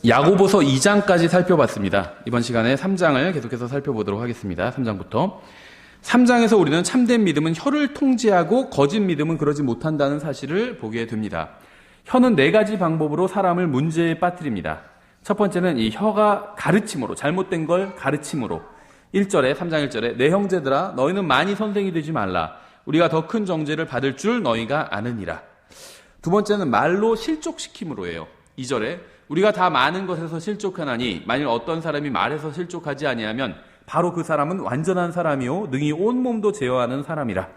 야고보서 2장까지 살펴봤습니다. 이번 시간에 3장을 계속해서 살펴보도록 하겠습니다. 3장부터. 3장에서 우리는 참된 믿음은 혀를 통제하고 거짓 믿음은 그러지 못한다는 사실을 보게 됩니다. 혀는 4가지 방법으로 사람을 문제에 빠뜨립니다. 첫 번째는 이 혀가 가르침으로, 잘못된 걸 가르침으로. 1절에, 3장 1절에 내 형제들아 너희는 많이 선생이 되지 말라. 우리가 더 큰 정죄를 받을 줄 너희가 아느니라. 두 번째는 말로 실족시킴으로예요. 2절에 우리가 다 많은 것에서 실족하나니 만일 어떤 사람이 말에서 실족하지 아니하면 바로 그 사람은 완전한 사람이요 능히 온몸도 제어하는 사람이라.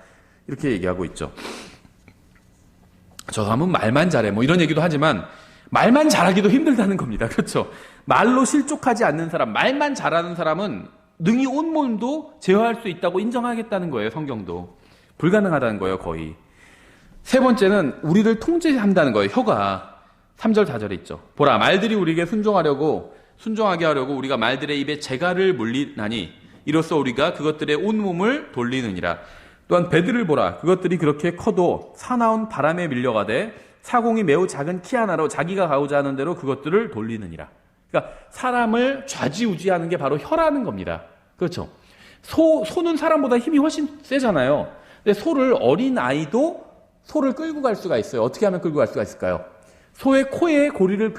이렇게 얘기하고 있죠. 저 사람은 말만 잘해 뭐 이런 얘기도 하지만 말만 잘하기도 힘들다는 겁니다. 그렇죠? 말로 실족하지 않는 사람, 말만 잘하는 사람은 능히 온몸도 제어할 수 있다고 인정하겠다는 거예요. 성경도. 불가능하다는 거예요. 거의. 세 번째는 우리를 통제한다는 거예요. 혀가. 3절 4절에 있죠. 보라 말들이 우리에게 순종하게 하려고 우리가 말들의 입에 재갈을 물리나니 이로써 우리가 그것들의 온몸을 돌리느니라. 또한 배들을 보라 그것들이 그렇게 커도 사나운 바람에 밀려가되 사공이 매우 작은 키 하나로 자기가 가고자 하는 대로 그것들을 돌리느니라. 그러니까 사람을 좌지우지하는 게 바로 혀라는 겁니다. 그렇죠? 소는 사람보다 힘이 훨씬 세잖아요. 근데 어린 아이도 소를 끌고 갈 수가 있어요. 어떻게 하면 끌고 갈 수가 있을까요? 소의 코에 고리를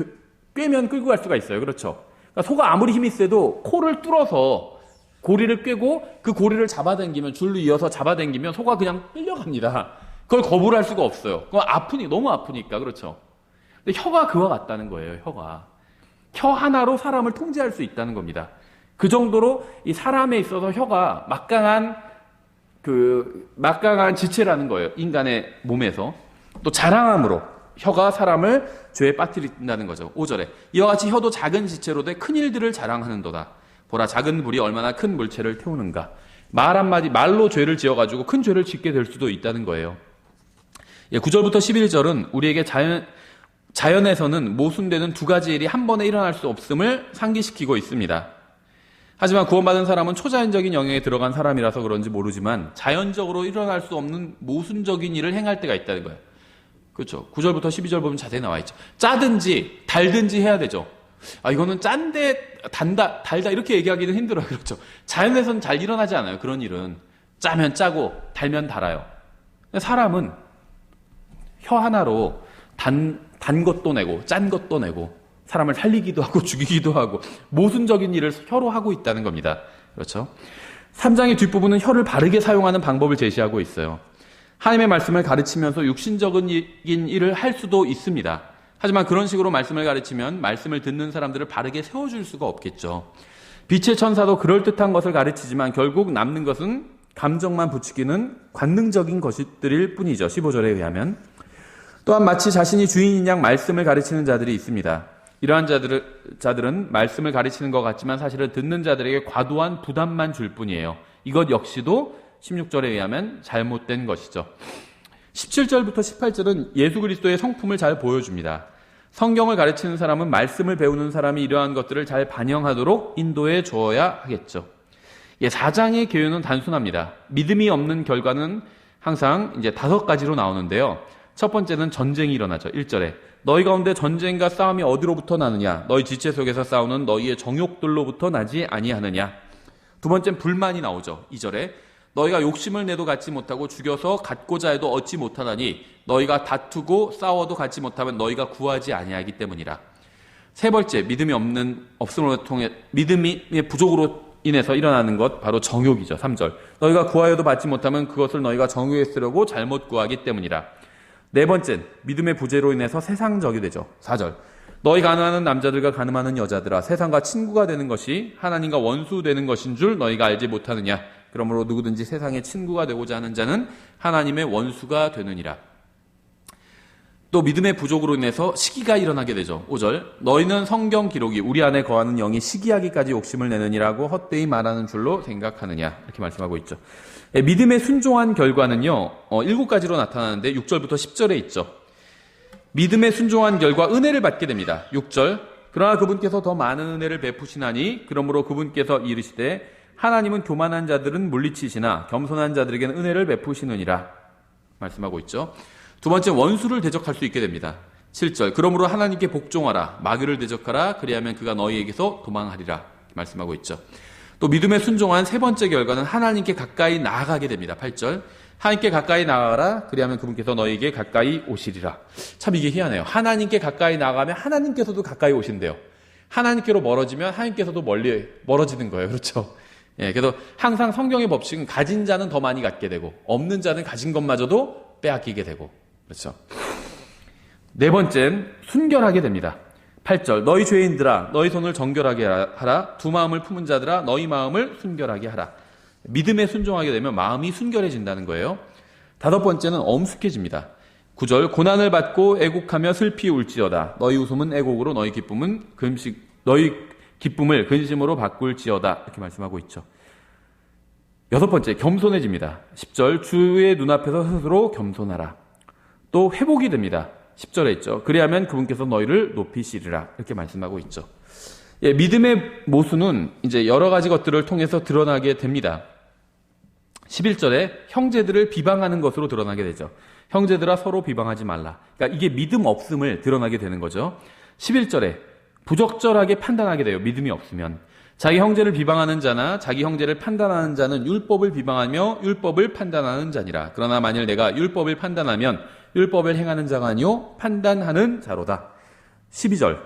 꿰면 끌고 갈 수가 있어요. 그렇죠? 그러니까 소가 아무리 힘이 세도 코를 뚫어서 고리를 꿰고 그 고리를 잡아당기면, 줄로 이어서 잡아당기면 소가 그냥 끌려갑니다. 그걸 거부를 할 수가 없어요. 그건 너무 아프니까. 그렇죠? 근데 혀가 그와 같다는 거예요. 혀 하나로 사람을 통제할 수 있다는 겁니다. 그 정도로 이 사람에 있어서 혀가 막강한 지체라는 거예요. 인간의 몸에서. 또 자랑함으로 혀가 사람을 죄에 빠뜨린다는 거죠. 5절에 이와 같이 혀도 작은 지체로 돼 큰 일들을 자랑하는도다. 보라 작은 불이 얼마나 큰 물체를 태우는가. 말 한마디 말로 죄를 지어가지고 큰 죄를 짓게 될 수도 있다는 거예요. 9절부터 11절은 우리에게 자연에서는 모순되는 2가지 일이 한 번에 일어날 수 없음을 상기시키고 있습니다. 하지만 구원받은 사람은 초자연적인 영역에 들어간 사람이라서 그런지 모르지만 자연적으로 일어날 수 없는 모순적인 일을 행할 때가 있다는 거예요. 그렇죠. 9절부터 12절 보면 자세히 나와 있죠. 짜든지 달든지 해야 되죠. 이거는 짠데 달다 이렇게 얘기하기는 힘들어요. 그렇죠. 자연에서는 잘 일어나지 않아요. 그런 일은. 짜면 짜고 달면 달아요. 사람은 혀 하나로 단 것도 내고 짠 것도 내고 사람을 살리기도 하고 죽이기도 하고 모순적인 일을 혀로 하고 있다는 겁니다. 그렇죠. 3장의 뒷부분은 혀를 바르게 사용하는 방법을 제시하고 있어요. 하나님의 말씀을 가르치면서 육신적인 일을 할 수도 있습니다. 하지만 그런 식으로 말씀을 가르치면 말씀을 듣는 사람들을 바르게 세워줄 수가 없겠죠. 빛의 천사도 그럴듯한 것을 가르치지만 결국 남는 것은 감정만 부추기는 관능적인 것들일 뿐이죠. 15절에 의하면. 또한 마치 자신이 주인인 양 말씀을 가르치는 자들이 있습니다. 이러한 자들은 말씀을 가르치는 것 같지만 사실은 듣는 자들에게 과도한 부담만 줄 뿐이에요. 이것 역시도 16절에 의하면 잘못된 것이죠. 17절부터 18절은 예수 그리스도의 성품을 잘 보여줍니다. 성경을 가르치는 사람은 말씀을 배우는 사람이 이러한 것들을 잘 반영하도록 인도해 주어야 하겠죠. 4장의 교훈은 단순합니다. 믿음이 없는 결과는 항상 이제 5가지로 나오는데요. 첫 번째는 전쟁이 일어나죠. 1절에 너희 가운데 전쟁과 싸움이 어디로부터 나느냐? 너희 지체 속에서 싸우는 너희의 정욕들로부터 나지 아니하느냐? 두 번째는 불만이 나오죠. 2절에 너희가 욕심을 내도 갖지 못하고 죽여서 갖고자 해도 얻지 못하나니 너희가 다투고 싸워도 갖지 못하면 너희가 구하지 아니하기 때문이라. 세 번째, 없음으로 통해 믿음의 부족으로 인해서 일어나는 것 바로 정욕이죠. 3절 너희가 구하여도 받지 못하면 그것을 너희가 정욕에 쓰려고 잘못 구하기 때문이라. 네 번째, 믿음의 부재로 인해서 세상적이 되죠. 4절 너희 가늠하는 남자들과 가늠하는 여자들아 세상과 친구가 되는 것이 하나님과 원수 되는 것인 줄 너희가 알지 못하느냐. 그러므로 누구든지 세상의 친구가 되고자 하는 자는 하나님의 원수가 되느니라. 또 믿음의 부족으로 인해서 시기가 일어나게 되죠. 5절 너희는 성경 기록이 우리 안에 거하는 영이 시기하기까지 욕심을 내느니라고 헛되이 말하는 줄로 생각하느냐. 이렇게 말씀하고 있죠. 믿음에 순종한 결과는요 7가지로 나타나는데 6절부터 10절에 있죠. 믿음에 순종한 결과 은혜를 받게 됩니다. 6절 그러나 그분께서 더 많은 은혜를 베푸시나니 그러므로 그분께서 이르시되 하나님은 교만한 자들은 물리치시나 겸손한 자들에게는 은혜를 베푸시느니라 말씀하고 있죠. 두 번째 원수를 대적할 수 있게 됩니다. 7절 그러므로 하나님께 복종하라 마귀를 대적하라 그리하면 그가 너희에게서 도망하리라 말씀하고 있죠. 또 믿음에 순종한 세 번째 결과는 하나님께 가까이 나아가게 됩니다. 8절 하나님께 가까이 나아가라 그리하면 그분께서 너희에게 가까이 오시리라. 참 이게 희한해요. 하나님께 가까이 나아가면 하나님께서도 가까이 오신대요. 하나님께로 멀어지면 하나님께서도 멀어지는 거예요. 그렇죠? 예, 그래서 항상 성경의 법칙은 가진 자는 더 많이 갖게 되고 없는 자는 가진 것마저도 빼앗기게 되고 그렇죠. 네 번째는 순결하게 됩니다. 8절 너희 죄인들아 너희 손을 정결하게 하라 두 마음을 품은 자들아 너희 마음을 순결하게 하라. 믿음에 순종하게 되면 마음이 순결해진다는 거예요. 다섯 번째는 엄숙해집니다. 9절 고난을 받고 애곡하며 슬피 울지어다 너희 웃음은 애곡으로 너희 기쁨을 근심으로 바꿀지어다 이렇게 말씀하고 있죠. 여섯 번째 겸손해집니다. 10절 주의 눈앞에서 스스로 겸손하라. 또 회복이 됩니다. 10절에 있죠. 그리하면 그분께서 너희를 높이시리라 이렇게 말씀하고 있죠. 예, 믿음의 모순은 이제 여러 가지 것들을 통해서 드러나게 됩니다. 11절에 형제들을 비방하는 것으로 드러나게 되죠. 형제들아 서로 비방하지 말라. 그러니까 이게 믿음 없음을 드러나게 되는 거죠. 11절에 부적절하게 판단하게 돼요. 믿음이 없으면. 자기 형제를 비방하는 자나 자기 형제를 판단하는 자는 율법을 비방하며 율법을 판단하는 자니라. 그러나 만일 내가 율법을 판단하면 율법을 행하는 자가 아니요 판단하는 자로다. 12절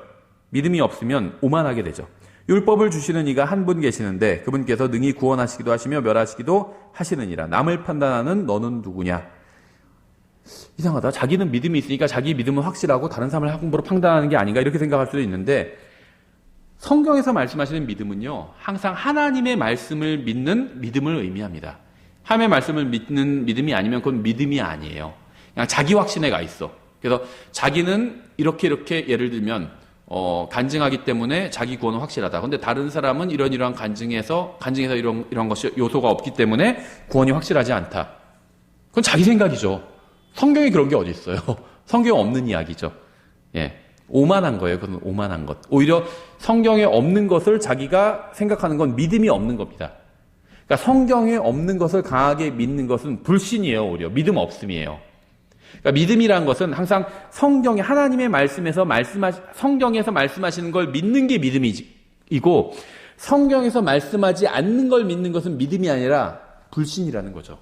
믿음이 없으면 오만하게 되죠. 율법을 주시는 이가 한 분 계시는데 그분께서 능히 구원하시기도 하시며 멸하시기도 하시느니라. 남을 판단하는 너는 누구냐? 이상하다. 자기는 믿음이 있으니까 자기 믿음은 확실하고 다른 사람을 함부로 판단하는 게 아닌가 이렇게 생각할 수도 있는데 성경에서 말씀하시는 믿음은요 항상 하나님의 말씀을 믿는 믿음을 의미합니다. 하나님의 말씀을 믿는 믿음이 아니면 그건 믿음이 아니에요. 그냥 자기 확신에 가 있어. 그래서 자기는 이렇게 예를 들면 간증하기 때문에 자기 구원은 확실하다. 근데 다른 사람은 이러한 간증에서 이런 것이 요소가 없기 때문에 구원이 확실하지 않다. 그건 자기 생각이죠. 성경에 그런 게 어디 있어요? 성경에 없는 이야기죠. 예. 오만한 거예요. 그건 오만한 것. 오히려 성경에 없는 것을 자기가 생각하는 건 믿음이 없는 겁니다. 그러니까 성경에 없는 것을 강하게 믿는 것은 불신이에요. 오히려 믿음 없음이에요. 그러니까 믿음이라는 것은 항상 성경에 하나님의 성경에서 말씀하시는 걸 믿는 게 믿음이고 성경에서 말씀하지 않는 걸 믿는 것은 믿음이 아니라 불신이라는 거죠.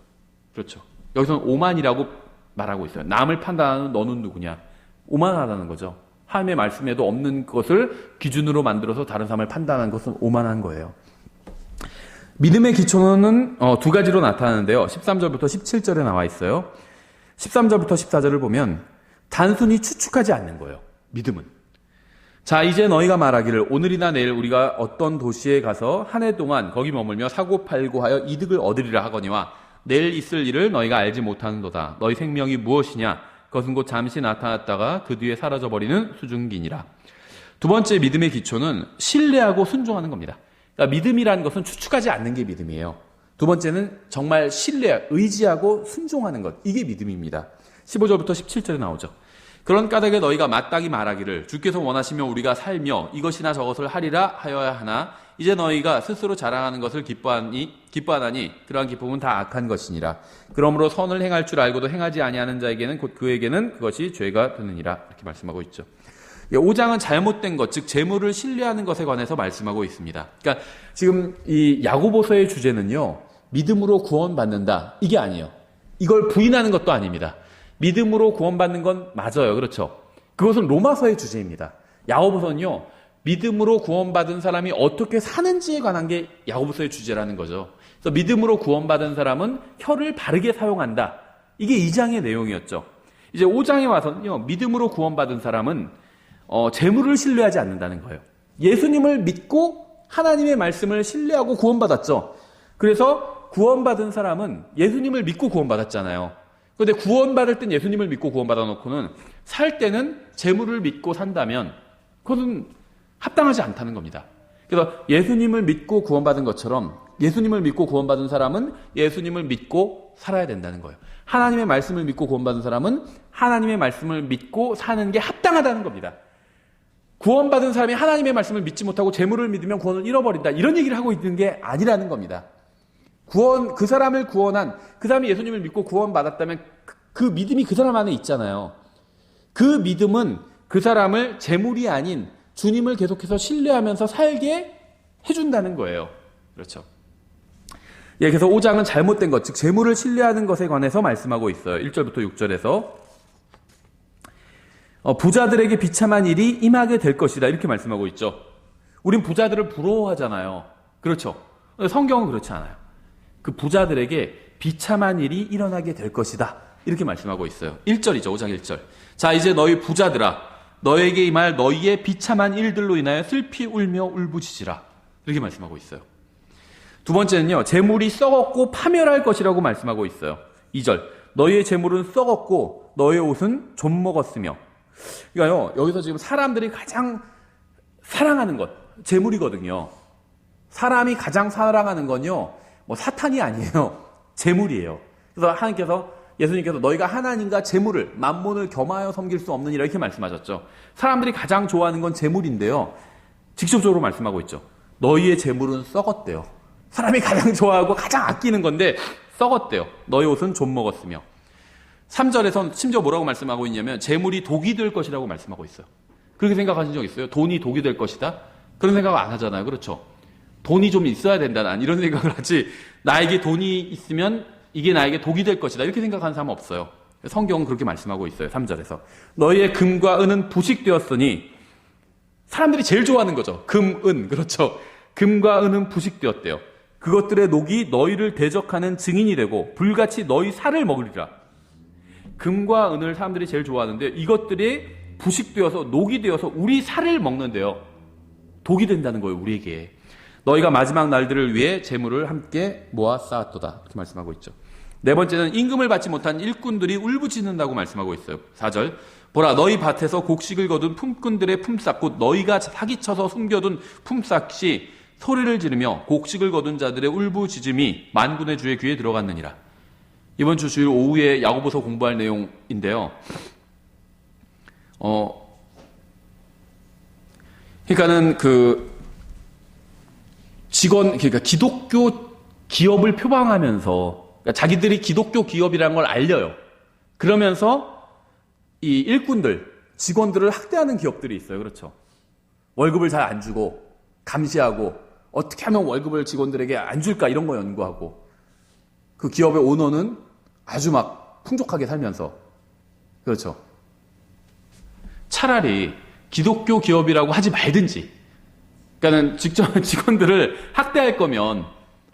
그렇죠. 여기서는 오만이라고 말하고 있어요. 남을 판단하는 너는 누구냐? 오만하다는 거죠. 하나님의 말씀에도 없는 것을 기준으로 만들어서 다른 사람을 판단하는 것은 오만한 거예요. 믿음의 기초는 두 가지로 나타나는데요. 13절부터 17절에 나와 있어요. 13절부터 14절을 보면 단순히 추측하지 않는 거예요. 믿음은. 자, 이제 너희가 말하기를 오늘이나 내일 우리가 어떤 도시에 가서 한 해 동안 거기 머물며 사고 팔고 하여 이득을 얻으리라 하거니와 내일 있을 일을 너희가 알지 못하는도다. 너희 생명이 무엇이냐? 그것은 곧 잠시 나타났다가 그 뒤에 사라져버리는 수증기니라. 두 번째 믿음의 기초는 신뢰하고 순종하는 겁니다. 그러니까 믿음이라는 것은 추측하지 않는 게 믿음이에요. 두 번째는 정말 의지하고 순종하는 것. 이게 믿음입니다. 15절부터 17절에 나오죠. 그런 까닭에 너희가 마땅히 말하기를 주께서 원하시면 우리가 살며 이것이나 저것을 하리라 하여야 하나 이제 너희가 스스로 자랑하는 것을 기뻐하나니 그러한 기쁨은 다 악한 것이니라. 그러므로 선을 행할 줄 알고도 행하지 아니하는 자에게는 곧 그에게는 그것이 죄가 되느니라. 이렇게 말씀하고 있죠. 5장은 잘못된 것, 즉 재물을 신뢰하는 것에 관해서 말씀하고 있습니다. 그러니까 지금 이 야고보서의 주제는요. 믿음으로 구원받는다. 이게 아니에요. 이걸 부인하는 것도 아닙니다. 믿음으로 구원받는 건 맞아요. 그렇죠? 그것은 로마서의 주제입니다. 야고보서는요. 믿음으로 구원받은 사람이 어떻게 사는지에 관한 게 야고보서의 주제라는 거죠. 그래서 믿음으로 구원받은 사람은 혀를 바르게 사용한다. 이게 2장의 내용이었죠. 이제 5장에 와서는요. 믿음으로 구원받은 사람은 재물을 신뢰하지 않는다는 거예요. 예수님을 믿고 하나님의 말씀을 신뢰하고 구원받았죠. 그래서 구원받은 사람은 예수님을 믿고 구원받았잖아요. 그런데 구원받을 땐 예수님을 믿고 구원받아 놓고는 살 때는 재물을 믿고 산다면 그것은 합당하지 않다는 겁니다. 그래서 예수님을 믿고 구원받은 것처럼 예수님을 믿고 구원받은 사람은 예수님을 믿고 살아야 된다는 거예요. 하나님의 말씀을 믿고 구원받은 사람은 하나님의 말씀을 믿고 사는 게 합당하다는 겁니다. 구원받은 사람이 하나님의 말씀을 믿지 못하고 재물을 믿으면 구원을 잃어버린다. 이런 얘기를 하고 있는 게 아니라는 겁니다. 그 사람을 구원한, 그 사람이 예수님을 믿고 구원받았다면 그 믿음이 그 사람 안에 있잖아요. 그 믿음은 그 사람을 재물이 아닌 주님을 계속해서 신뢰하면서 살게 해준다는 거예요. 그렇죠. 예, 그래서 5장은 잘못된 것, 즉 재물을 신뢰하는 것에 관해서 말씀하고 있어요. 1절부터 6절에서 부자들에게 비참한 일이 임하게 될 것이다 이렇게 말씀하고 있죠. 우린 부자들을 부러워하잖아요. 그렇죠. 성경은 그렇지 않아요. 그 부자들에게 비참한 일이 일어나게 될 것이다 이렇게 말씀하고 있어요. 1절이죠. 5장 1절. 자, 이제 너희 부자들아, 너에게 임할 너희의 비참한 일들로 인하여 슬피 울며 울부짖으라 이렇게 말씀하고 있어요. 두 번째는요, 재물이 썩었고 파멸할 것이라고 말씀하고 있어요. 2절. 너희의 재물은 썩었고 너희의 옷은 좀 먹었으며. 그러니까요, 여기서 지금 사람들이 가장 사랑하는 것, 재물이거든요. 사람이 가장 사랑하는 건요, 뭐 사탄이 아니에요. 재물이에요. 그래서 예수님께서 너희가 하나님과 재물을, 만몬을 겸하여 섬길 수 없느니라 이렇게 말씀하셨죠. 사람들이 가장 좋아하는 건 재물인데요. 직접적으로 말씀하고 있죠. 너희의 재물은 썩었대요. 사람이 가장 좋아하고 가장 아끼는 건데 썩었대요. 너희 옷은 좀 먹었으며. 3절에선 심지어 뭐라고 말씀하고 있냐면 재물이 독이 될 것이라고 말씀하고 있어요. 그렇게 생각하신 적 있어요? 돈이 독이 될 것이다? 그런 생각 안 하잖아요. 그렇죠? 돈이 좀 있어야 된다. 난 이런 생각을 하지. 나에게 돈이 있으면 이게 나에게 독이 될 것이다. 이렇게 생각하는 사람은 없어요. 성경은 그렇게 말씀하고 있어요. 3절에서. 너희의 금과 은은 부식되었으니, 사람들이 제일 좋아하는 거죠. 금, 은. 그렇죠. 금과 은은 부식되었대요. 그것들의 녹이 너희를 대적하는 증인이 되고 불같이 너희 살을 먹으리라. 금과 은을 사람들이 제일 좋아하는데 이것들이 부식되어서 녹이 되어서 우리 살을 먹는데요. 독이 된다는 거예요. 우리에게. 너희가 마지막 날들을 위해 재물을 함께 모아 쌓았도다. 이렇게 말씀하고 있죠. 네 번째는 임금을 받지 못한 일꾼들이 울부짖는다고 말씀하고 있어요. 4절. 보라, 너희 밭에서 곡식을 거둔 품꾼들의 품삯 곧 너희가 사기쳐서 숨겨둔 품삯이 소리를 지르며 곡식을 거둔 자들의 울부짖음이 만군의 주의 귀에 들어갔느니라. 이번 주 주일 오후에 야고보서 공부할 내용인데요. 그러니까는 그러니까 기독교 기업을 표방하면서, 그러니까 자기들이 기독교 기업이라는 걸 알려요. 그러면서 이 일꾼들, 직원들을 학대하는 기업들이 있어요. 그렇죠. 월급을 잘 안 주고, 감시하고, 어떻게 하면 월급을 직원들에게 안 줄까 이런 거 연구하고, 그 기업의 오너는 아주 막 풍족하게 살면서. 그렇죠. 차라리 기독교 기업이라고 하지 말든지, 그러니까는 직접 직원들을 학대할 거면,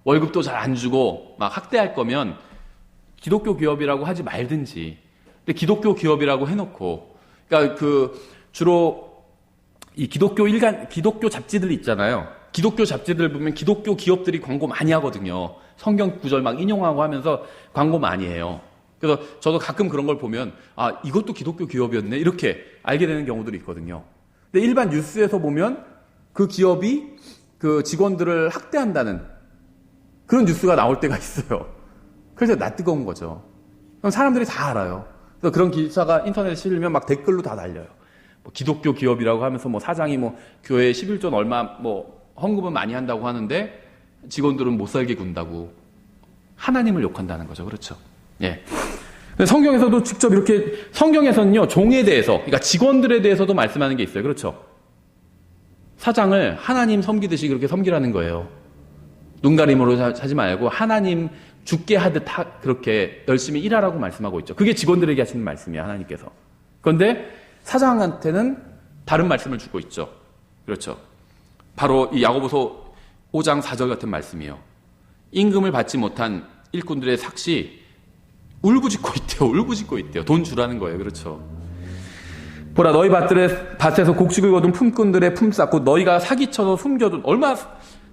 월급도 잘 안 주고 막 학대할 거면 기독교 기업이라고 하지 말든지. 근데 기독교 기업이라고 해놓고, 그러니까 주로 이 기독교 잡지들 있잖아요. 기독교 잡지들 보면 기독교 기업들이 광고 많이 하거든요. 성경 구절 막 인용하고 하면서 광고 많이 해요. 그래서 저도 가끔 그런 걸 보면, 아, 이것도 기독교 기업이었네 이렇게 알게 되는 경우들이 있거든요. 근데 일반 뉴스에서 보면 그 기업이 그 직원들을 학대한다는 그런 뉴스가 나올 때가 있어요. 그래서 낯뜨거운 거죠. 그럼 사람들이 다 알아요. 그래서 그런 기사가 인터넷에 실리면 막 댓글로 다 달려요. 뭐 기독교 기업이라고 하면서 뭐 사장이 뭐 교회 11조 얼마 뭐 헌금은 많이 한다고 하는데 직원들은 못 살게 군다고 하나님을 욕한다는 거죠. 그렇죠. 예. 성경에서도 직접 이렇게, 성경에서는요, 종에 대해서, 그러니까 직원들에 대해서도 말씀하는 게 있어요. 그렇죠. 사장을 하나님 섬기듯이 그렇게 섬기라는 거예요. 눈가림으로 하지 말고 하나님 죽게 하듯 그렇게 열심히 일하라고 말씀하고 있죠. 그게 직원들에게 하시는 말씀이에요. 하나님께서. 그런데 사장한테는 다른 말씀을 주고 있죠. 그렇죠. 바로 이 야고보서 5장 4절 같은 말씀이에요. 임금을 받지 못한 일꾼들의 삭시 울부짖고 있대요. 울부짖고 있대요. 돈 주라는 거예요. 그렇죠. 보라, 너희 밭에서 곡식을 거둔 품꾼들의 품삯 곧 너희가 사기쳐서 숨겨둔. 얼마나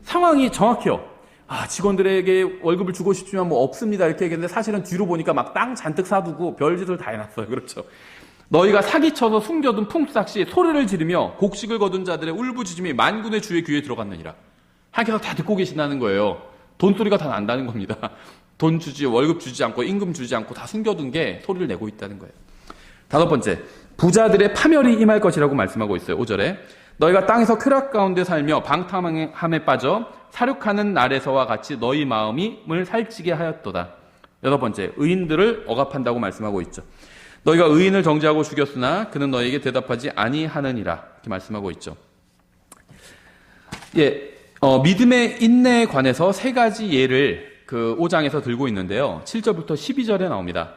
상황이 정확해요. 아, 직원들에게 월급을 주고 싶지만 뭐 없습니다 이렇게 얘기했는데 사실은 뒤로 보니까 막 땅 잔뜩 사두고 별짓을 다 해놨어요. 그렇죠. 너희가 사기쳐서 숨겨둔 품삯이 소리를 지르며 곡식을 거둔 자들의 울부짖음이 만군의 주의 귀에 들어갔느니라. 하나님께서 다 듣고 계신다는 거예요. 돈소리가 다 난다는 겁니다. 돈 주지, 월급 주지 않고 임금 주지 않고 다 숨겨둔 게 소리를 내고 있다는 거예요. 다섯 번째, 부자들의 파멸이 임할 것이라고 말씀하고 있어요. 5절에 너희가 땅에서 쾌락 가운데 살며 방탕함에 빠져 사륙하는 날에서와 같이 너희 마음을 살찌게 하였도다. 여섯 번째, 의인들을 억압한다고 말씀하고 있죠. 너희가 의인을 정죄하고 죽였으나 그는 너희에게 대답하지 아니하느니라. 이렇게 말씀하고 있죠. 예, 믿음의 인내에 관해서 세 가지 예를 그 5장에서 들고 있는데요. 7절부터 12절에 나옵니다.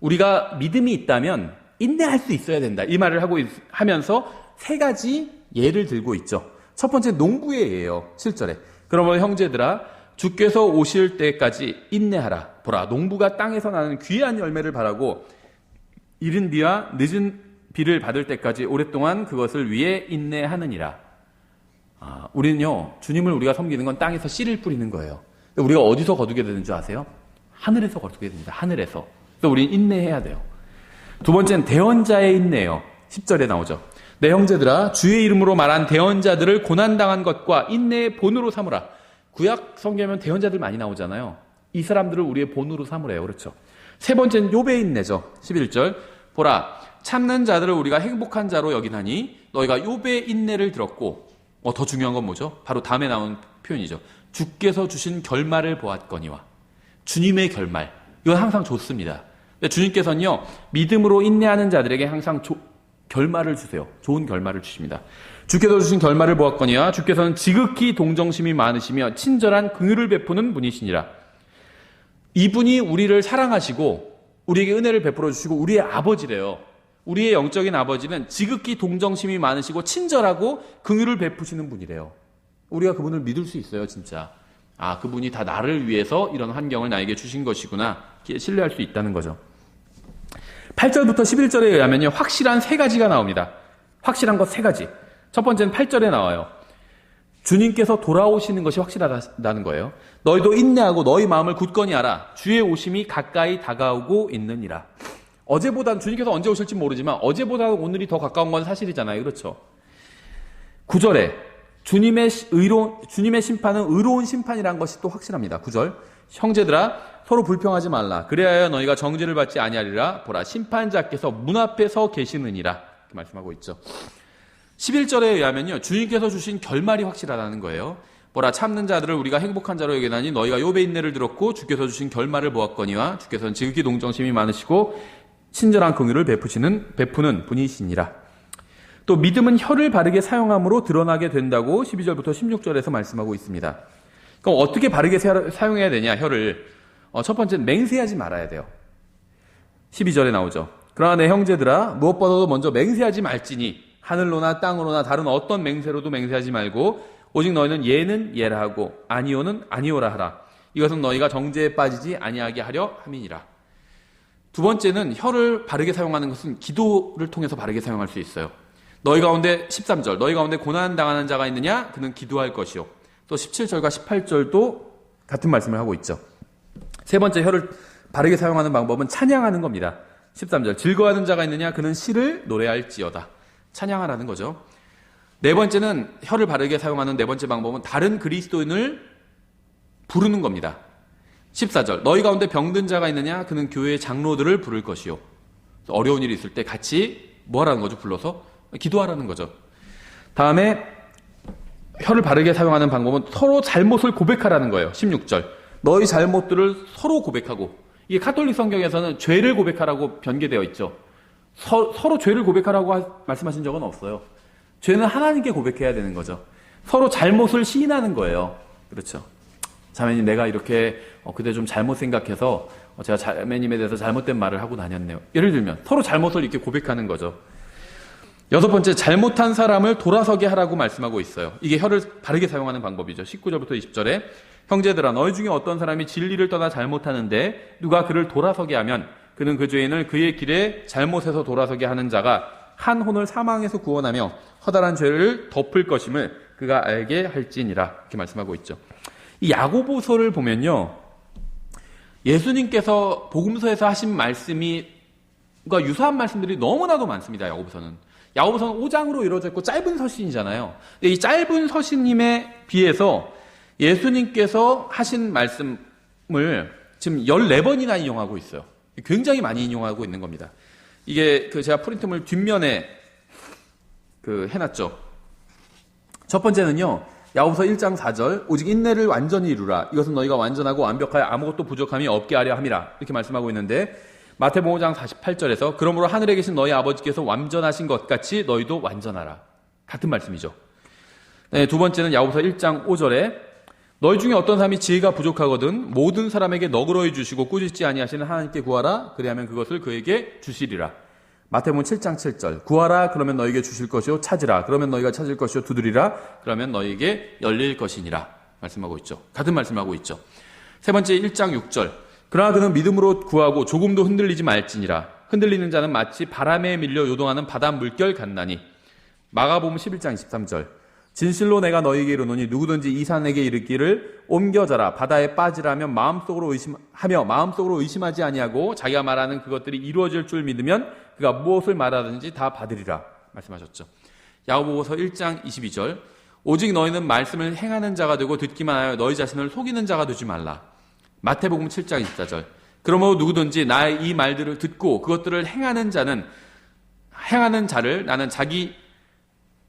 우리가 믿음이 있다면 인내할 수 있어야 된다. 이 말을 하면서 세 가지 예를 들고 있죠. 첫 번째 농부의 예예요. 7절에. 그러면 형제들아 주께서 오실 때까지 인내하라. 보라, 농부가 땅에서 나는 귀한 열매를 바라고 이른 비와 늦은 비를 받을 때까지 오랫동안 그것을 위해 인내하느니라. 우리는요, 주님을 우리가 섬기는 건 땅에서 씨를 뿌리는 거예요. 우리가 어디서 거두게 되는 줄 아세요? 하늘에서 거두게 됩니다. 하늘에서. 그래서 우리는 인내해야 돼요. 두 번째는 대언자의 인내예요. 10절에 나오죠. 내 형제들아 주의 이름으로 말한 대언자들을 고난당한 것과 인내의 본으로 삼으라. 구약 성경에는 대언자들 많이 나오잖아요. 이 사람들을 우리의 본으로 삼으래요. 그렇죠. 세 번째는 욥의 인내죠. 11절. 보라, 참는 자들을 우리가 행복한 자로 여기나니 너희가 욥의 인내를 들었고, 더 중요한 건 뭐죠? 바로 다음에 나온 표현이죠. 주께서 주신 결말을 보았거니와. 주님의 결말. 이건 항상 좋습니다. 주님께서는요, 믿음으로 인내하는 자들에게 항상 결말을 주세요. 좋은 결말을 주십니다. 주께서 주신 결말을 보았거니와 주께서는 지극히 동정심이 많으시며 친절한 긍휼을 베푸는 분이시니라. 이분이 우리를 사랑하시고 우리에게 은혜를 베풀어 주시고 우리의 아버지래요. 우리의 영적인 아버지는 지극히 동정심이 많으시고 친절하고 긍휼을 베푸시는 분이래요. 우리가 그분을 믿을 수 있어요, 진짜. 그분이 다 나를 위해서 이런 환경을 나에게 주신 것이구나. 신뢰할 수 있다는 거죠. 8절부터 11절에 의하면요, 확실한 세 가지가 나옵니다. 확실한 것 세 가지. 첫 번째는 8절에 나와요. 주님께서 돌아오시는 것이 확실하다는 거예요. 너희도 인내하고 너희 마음을 굳건히 하라. 주의 오심이 가까이 다가오고 있느니라. 어제보다는 주님께서 언제 오실지 모르지만 어제보다는 오늘이 더 가까운 건 사실이잖아요. 그렇죠? 9절에 주님의 심판은 의로운 심판이라는 것이 또 확실합니다. 9절. 형제들아 서로 불평하지 말라. 그래야 너희가 정죄를 받지 아니하리라. 보라, 심판자께서 문 앞에 서 계시느니라. 이렇게 말씀하고 있죠. 11절에 의하면요, 주님께서 주신 결말이 확실하다는 거예요. 보라, 참는 자들을 우리가 행복한 자로 여기나니 너희가 욥의 인내를 들었고 주께서 주신 결말을 보았거니와 주께서는 지극히 동정심이 많으시고 친절한 긍휼을 베푸는 분이시니라. 또 믿음은 혀를 바르게 사용함으로 드러나게 된다고 12절부터 16절에서 말씀하고 있습니다. 그럼 어떻게 바르게 사용해야 되냐, 혀를. 첫 번째는 맹세하지 말아야 돼요. 12절에 나오죠. 그러나 내 형제들아 무엇보다도 먼저 맹세하지 말지니 하늘로나 땅으로나 다른 어떤 맹세로도 맹세하지 말고 오직 너희는 예는 예라 하고 아니오는 아니오라 하라. 이것은 너희가 정죄에 빠지지 아니하게 하려 함이니라. 두 번째는 혀를 바르게 사용하는 것은 기도를 통해서 바르게 사용할 수 있어요. 너희 가운데 13절 너희 가운데 고난당하는 자가 있느냐? 그는 기도할 것이요. 또 17절과 18절도 같은 말씀을 하고 있죠. 세 번째 혀를 바르게 사용하는 방법은 찬양하는 겁니다. 13절 즐거워하는 자가 있느냐? 그는 시를 노래할지어다. 찬양하라는 거죠. 네 번째는 혀를 바르게 사용하는 네 번째 방법은 다른 그리스도인을 부르는 겁니다. 14절 너희 가운데 병든 자가 있느냐? 그는 교회의 장로들을 부를 것이요. 어려운 일이 있을 때 같이 뭐 하라는 거죠? 불러서 기도하라는 거죠. 다음에 혀를 바르게 사용하는 방법은 서로 잘못을 고백하라는 거예요. 16절 너희 잘못들을 서로 고백하고, 이게 가톨릭 성경에서는 죄를 고백하라고 변개되어 있죠. 서로 죄를 고백하라고 말씀하신 적은 없어요. 죄는 하나님께 고백해야 되는 거죠. 서로 잘못을 시인하는 거예요. 그렇죠. 자매님, 내가 이렇게 그때 좀 잘못 생각해서 제가 자매님에 대해서 잘못된 말을 하고 다녔네요. 예를 들면 서로 잘못을 이렇게 고백하는 거죠. 여섯 번째, 잘못한 사람을 돌아서게 하라고 말씀하고 있어요. 이게 혀를 바르게 사용하는 방법이죠. 19절부터 20절에 형제들아 너희 중에 어떤 사람이 진리를 떠나 잘못하는데 누가 그를 돌아서게 하면 그는 그 죄인을 그의 길에 잘못해서 돌아서게 하는 자가 한 혼을 사망에서 구원하며 허다한 죄를 덮을 것임을 그가 알게 할지니라. 이렇게 말씀하고 있죠. 이 야고보서를 보면요, 예수님께서 복음서에서 하신 말씀과 유사한 말씀들이 너무나도 많습니다. 야고보서는 5장으로 이루어져 있고 짧은 서신이잖아요. 근데 이 짧은 서신님에 비해서 예수님께서 하신 말씀을 지금 14번이나 인용하고 있어요. 굉장히 많이 인용하고 있는 겁니다. 이게 제가 프린트물 뒷면에 해놨죠. 첫 번째는요, 야고보서 1장 4절 오직 인내를 완전히 이루라. 이것은 너희가 완전하고 완벽하여 아무것도 부족함이 없게 하려 함이라. 이렇게 말씀하고 있는데, 마태복음 5장 48절에서 그러므로 하늘에 계신 너희 아버지께서 완전하신 것 같이 너희도 완전하라. 같은 말씀이죠. 네, 두 번째는 야고보서 1장 5절에 너희 중에 어떤 사람이 지혜가 부족하거든 모든 사람에게 너그러이 주시고 꾸짖지 아니하시는 하나님께 구하라. 그리하면 그것을 그에게 주시리라. 마태복음 7장 7절 구하라 그러면 너희에게 주실 것이요 찾으라 그러면 너희가 찾을 것이요 두드리라 그러면 너희에게 열릴 것이니라 말씀하고 있죠. 같은 말씀하고 있죠. 세 번째 1장 6절 그러나 그는 믿음으로 구하고 조금도 흔들리지 말지니라. 흔들리는 자는 마치 바람에 밀려 요동하는 바다 물결 같나니. 마가복음 11장 23절 진실로 내가 너희에게 이르노니 누구든지 이 산에게 이르기를 옮겨져라 바다에 빠지라면 마음속으로 의심하지 아니하고 자기가 말하는 그것들이 이루어질 줄 믿으면 그가 무엇을 말하든지 다 받으리라 말씀하셨죠. 야고보서 1장 22절 오직 너희는 말씀을 행하는 자가 되고 듣기만 하여 너희 자신을 속이는 자가 되지 말라. 마태복음 7장 24절 그러므로 누구든지 나의 이 말들을 듣고 그것들을 행하는 자를 나는 자기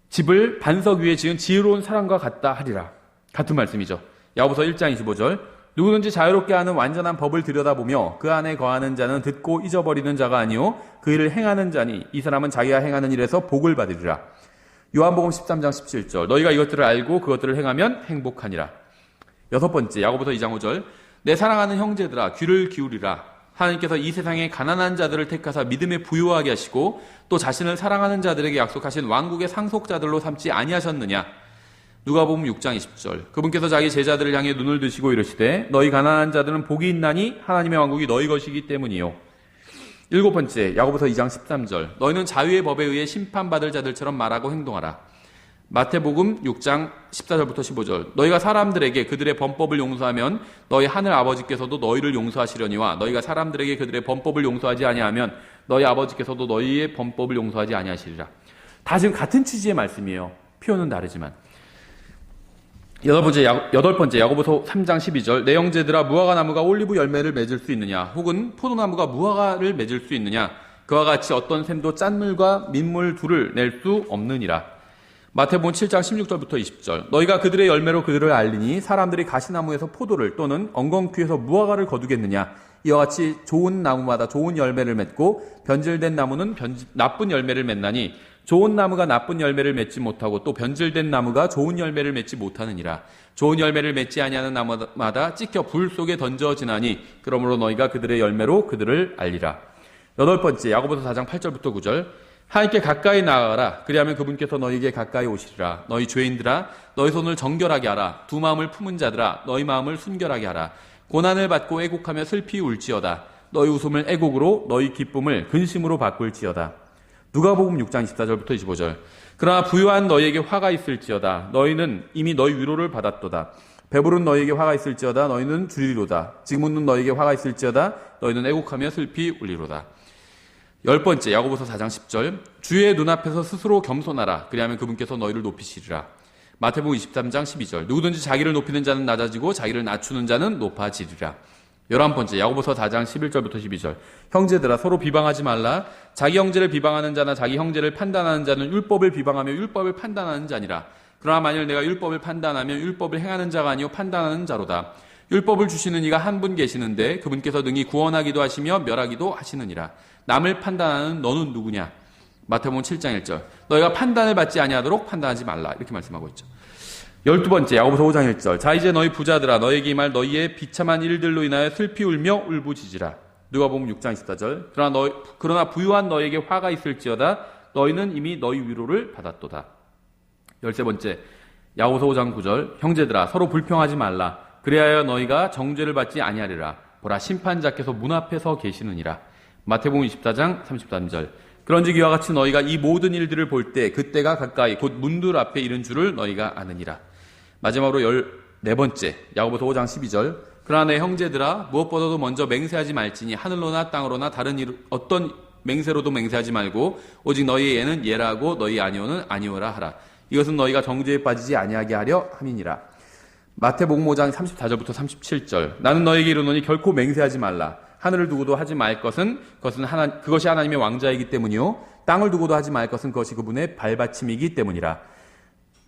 집을 반석 위에 지은 지혜로운 사람과 같다 하리라. 같은 말씀이죠. 야고보서 1장 25절 누구든지 자유롭게 하는 완전한 법을 들여다보며 그 안에 거하는 자는 듣고 잊어버리는 자가 아니요 그 일을 행하는 자니 이 사람은 자기가 행하는 일에서 복을 받으리라. 요한복음 13장 17절 너희가 이것들을 알고 그것들을 행하면 행복하니라. 여섯 번째 야고보서 2장 5절 내 사랑하는 형제들아 귀를 기울이라. 하나님께서 이 세상에 가난한 자들을 택하사 믿음에 부유하게 하시고 또 자신을 사랑하는 자들에게 약속하신 왕국의 상속자들로 삼지 아니하셨느냐. 누가복음 6장 20절 그분께서 자기 제자들을 향해 눈을 드시고 이르시되 너희 가난한 자들은 복이 있나니 하나님의 왕국이 너희 것이기 때문이요. 일곱 번째 야고보서 2장 13절 너희는 자유의 법에 의해 심판받을 자들처럼 말하고 행동하라. 마태복음 6장 14절부터 15절 너희가 사람들에게 그들의 범법을 용서하면 너희 하늘 아버지께서도 너희를 용서하시려니와 너희가 사람들에게 그들의 범법을 용서하지 아니하면 너희 아버지께서도 너희의 범법을 용서하지 아니하시리라. 다 지금 같은 취지의 말씀이에요. 표현은 다르지만. 여덟 번째 야고보서 3장 12절 내 형제들아 무화과 나무가 올리브 열매를 맺을 수 있느냐 혹은 포도나무가 무화과를 맺을 수 있느냐 그와 같이 어떤 샘도 짠물과 민물 둘을 낼 수 없느니라. 마태복음 7장 16절부터 20절 너희가 그들의 열매로 그들을 알리니 사람들이 가시나무에서 포도를 또는 엉겅퀴에서 무화과를 거두겠느냐. 이와 같이 좋은 나무마다 좋은 열매를 맺고 변질된 나무는 나쁜 열매를 맺나니 좋은 나무가 나쁜 열매를 맺지 못하고 또 변질된 나무가 좋은 열매를 맺지 못하느니라. 좋은 열매를 맺지 아니하는 나무마다 찍혀 불 속에 던져지나니 그러므로 너희가 그들의 열매로 그들을 알리라. 여덟 번째 야고보서 4장 8절부터 9절 하나님께 가까이 나아가라. 그리하면 그분께서 너희에게 가까이 오시리라. 너희 죄인들아 너희 손을 정결하게 하라. 두 마음을 품은 자들아 너희 마음을 순결하게 하라. 고난을 받고 애곡하며 슬피 울지어다. 너희 웃음을 애곡으로 너희 기쁨을 근심으로 바꿀지어다. 누가복음 6장 24절부터 25절 그러나 부유한 너희에게 화가 있을지어다. 너희는 이미 너희 위로를 받았도다. 배부른 너희에게 화가 있을지어다. 너희는 주리로다. 지금 웃는 너희에게 화가 있을지어다. 너희는 애곡하며 슬피 울리로다. 열 번째 야고보서 4장 10절 주의 눈앞에서 스스로 겸손하라. 그리하면 그분께서 너희를 높이시리라. 마태복음 23장 12절 누구든지 자기를 높이는 자는 낮아지고 자기를 낮추는 자는 높아지리라. 11번째 야고보서 4장 11절부터 12절 형제들아 서로 비방하지 말라. 자기 형제를 비방하는 자나 자기 형제를 판단하는 자는 율법을 비방하며 율법을 판단하는 자니라. 그러나 만일 내가 율법을 판단하면 율법을 행하는 자가 아니요 판단하는 자로다. 율법을 주시는 이가 한 분 계시는데 그분께서 능히 구원하기도 하시며 멸하기도 하시느니라. 남을 판단하는 너는 누구냐. 마태복음 7장 1절 너희가 판단을 받지 아니하도록 판단하지 말라. 이렇게 말씀하고 있죠. 12번째 야고보서 5장 1절 자 이제 너희 부자들아 너희에게 이 말 너희의 비참한 일들로 인하여 슬피 울며 울부짖으라. 누가복음 6장 24절 그러나 부유한 너희에게 화가 있을지어다. 너희는 이미 너희 위로를 받았도다. 13번째 야고보서 5장 9절 형제들아 서로 불평하지 말라. 그리하여 너희가 정죄를 받지 아니하리라. 보라 심판자께서 문 앞에 서 계시느니라. 마태복음 24장 33절 그런즉 이와 같이 너희가 이 모든 일들을 볼 때 그때가 가까이 곧 문들 앞에 이른 줄을 너희가 아느니라. 마지막으로 14번째 야고보서 5장 12절 그러나 내 형제들아 무엇보다도 먼저 맹세하지 말지니 하늘로나 땅으로나 다른 어떤 맹세로도 맹세하지 말고 오직 너희의 예는 예라고 너희 아니오는 아니오라 하라. 이것은 너희가 정죄에 빠지지 아니하게 하려 함이니라. 마태복음 5장 34절부터 37절 나는 너희에게 이르노니 결코 맹세하지 말라. 하늘을 두고도 하지 말 것은 그것이 하나님의 왕자이기 때문이요 땅을 두고도 하지 말 것은 그것이 그분의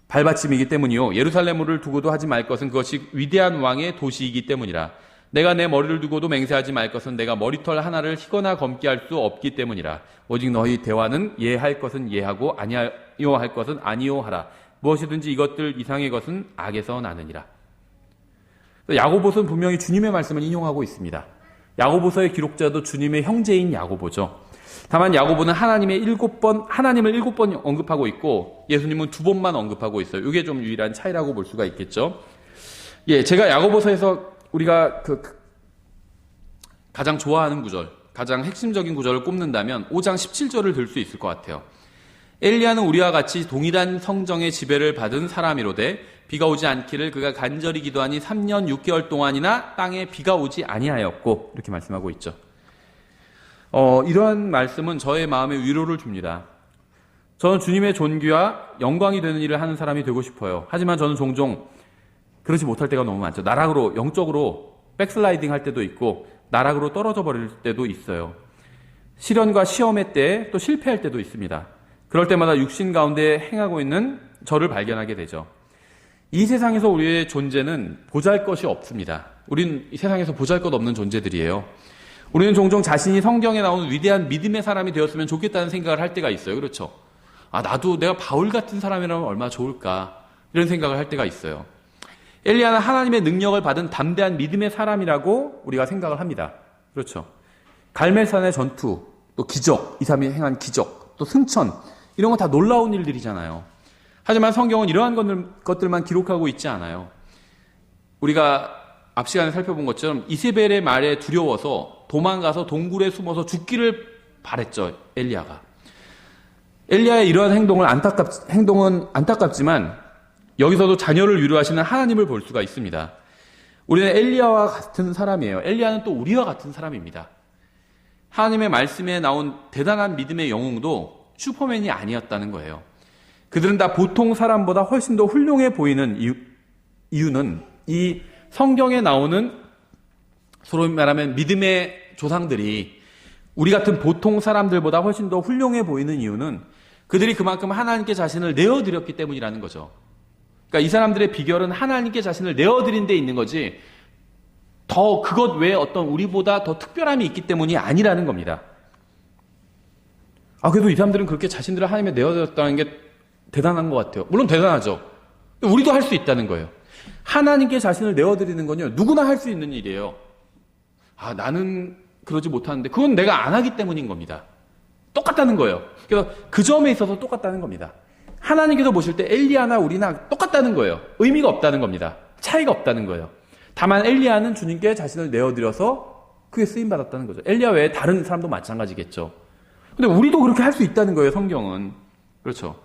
발받침이기 때문이요 예루살렘을 두고도 하지 말 것은 그것이 위대한 왕의 도시이기 때문이라. 내가 내 머리를 두고도 맹세하지 말 것은 내가 머리털 하나를 희거나 검게 할 수 없기 때문이라. 오직 너희 대화는 예할 것은 예하고 아니요 할 것은 아니요 하라. 무엇이든지 이것들 이상의 것은 악에서 나느니라. 야고보서는 분명히 주님의 말씀을 인용하고 있습니다. 야고보서의 기록자도 주님의 형제인 야고보죠. 다만 야고보는 하나님을 7번 언급하고 있고 예수님은 2번만 언급하고 있어요. 이게 좀 유일한 차이라고 볼 수가 있겠죠. 예, 제가 야고보서에서 우리가 가장 좋아하는 구절, 가장 핵심적인 구절을 꼽는다면 5장 17절을 들 수 있을 것 같아요. 엘리야는 우리와 같이 동일한 성정의 지배를 받은 사람이로되 비가 오지 않기를 그가 간절히 기도하니 3년 6개월 동안이나 땅에 비가 오지 아니하였고, 이렇게 말씀하고 있죠. 이러한 말씀은 저의 마음에 위로를 줍니다. 저는 주님의 존귀와 영광이 되는 일을 하는 사람이 되고 싶어요. 하지만 저는 종종 그렇지 못할 때가 너무 많죠. 나락으로, 영적으로 백슬라이딩 할 때도 있고 나락으로 떨어져 버릴 때도 있어요. 시련과 시험의 때 또 실패할 때도 있습니다. 그럴 때마다 육신 가운데 행하고 있는 저를 발견하게 되죠. 이 세상에서 우리의 존재는 보잘것이 없습니다. 우린 이 세상에서 보잘것 없는 존재들이에요. 우리는 종종 자신이 성경에 나오는 위대한 믿음의 사람이 되었으면 좋겠다는 생각을 할 때가 있어요. 그렇죠? 나도 내가 바울 같은 사람이라면 얼마나 좋을까, 이런 생각을 할 때가 있어요. 엘리야는 하나님의 능력을 받은 담대한 믿음의 사람이라고 우리가 생각을 합니다. 그렇죠? 갈멜산의 전투, 또 기적, 이 사람이 행한 기적, 또 승천, 이런 건 다 놀라운 일들이잖아요. 하지만 성경은 이러한 것들만 기록하고 있지 않아요. 우리가 앞 시간에 살펴본 것처럼 이세벨의 말에 두려워서 도망가서 동굴에 숨어서 죽기를 바랬죠, 엘리야가. 엘리야의 이러한 행동은 안타깝지만 여기서도 자녀를 위로하시는 하나님을 볼 수가 있습니다. 우리는 엘리야와 같은 사람이에요. 엘리야는 또 우리와 같은 사람입니다. 하나님의 말씀에 나온 대단한 믿음의 영웅도 슈퍼맨이 아니었다는 거예요. 그들은 다 보통 사람보다 훨씬 더 훌륭해 보이는 이유는 이 성경에 나오는 소위 말하면 믿음의 조상들이 우리 같은 보통 사람들보다 훨씬 더 훌륭해 보이는 이유는 그들이 그만큼 하나님께 자신을 내어드렸기 때문이라는 거죠. 그러니까 이 사람들의 비결은 하나님께 자신을 내어드린 데 있는 거지, 더 그것 외에 어떤 우리보다 더 특별함이 있기 때문이 아니라는 겁니다. 그래도 이 사람들은 그렇게 자신들을 하나님에 내어드렸다는 게 대단한 것 같아요. 물론 대단하죠. 우리도 할 수 있다는 거예요. 하나님께 자신을 내어드리는 건요, 누구나 할 수 있는 일이에요. 나는 그러지 못하는데 그건 내가 안 하기 때문인 겁니다. 똑같다는 거예요. 그래서 그 점에 있어서 똑같다는 겁니다. 하나님께서 보실 때 엘리야나 우리나 똑같다는 거예요. 의미가 없다는 겁니다. 차이가 없다는 거예요. 다만 엘리야는 주님께 자신을 내어드려서 그게 쓰임받았다는 거죠. 엘리야 외에 다른 사람도 마찬가지겠죠. 근데 우리도 그렇게 할 수 있다는 거예요, 성경은. 그렇죠.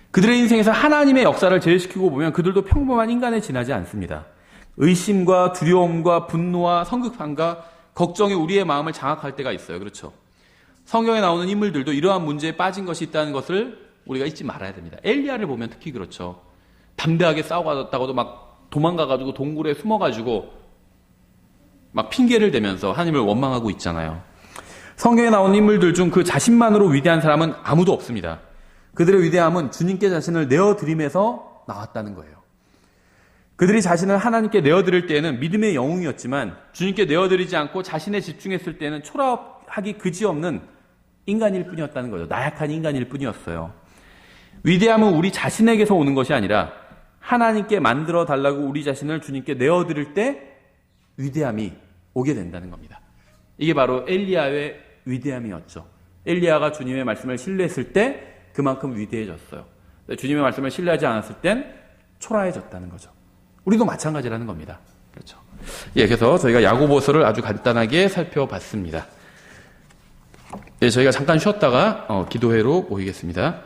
그들의 인생에서 하나님의 역사를 제외시키고 보면 그들도 평범한 인간에 지나지 않습니다. 의심과 두려움과 분노와 성급함과 걱정이 우리의 마음을 장악할 때가 있어요. 그렇죠. 성경에 나오는 인물들도 이러한 문제에 빠진 것이 있다는 것을 우리가 잊지 말아야 됩니다. 엘리야를 보면 특히 그렇죠. 담대하게 싸워갔다고도 막 도망가가지고 동굴에 숨어가지고 막 핑계를 대면서 하나님을 원망하고 있잖아요. 성경에 나오는 인물들 중 그 자신만으로 위대한 사람은 아무도 없습니다. 그들의 위대함은 주님께 자신을 내어드림에서 나왔다는 거예요. 그들이 자신을 하나님께 내어드릴 때에는 믿음의 영웅이었지만 주님께 내어드리지 않고 자신에 집중했을 때는 초라하기 그지없는 인간일 뿐이었다는 거죠. 나약한 인간일 뿐이었어요. 위대함은 우리 자신에게서 오는 것이 아니라 하나님께 만들어 달라고 우리 자신을 주님께 내어드릴 때 위대함이 오게 된다는 겁니다. 이게 바로 엘리야의 위대함이었죠. 엘리야가 주님의 말씀을 신뢰했을 때 그만큼 위대해졌어요. 주님의 말씀을 신뢰하지 않았을 땐 초라해졌다는 거죠. 우리도 마찬가지라는 겁니다. 그렇죠. 그래서 저희가 야고보서를 아주 간단하게 살펴봤습니다. 저희가 잠깐 쉬었다가 기도회로 모이겠습니다.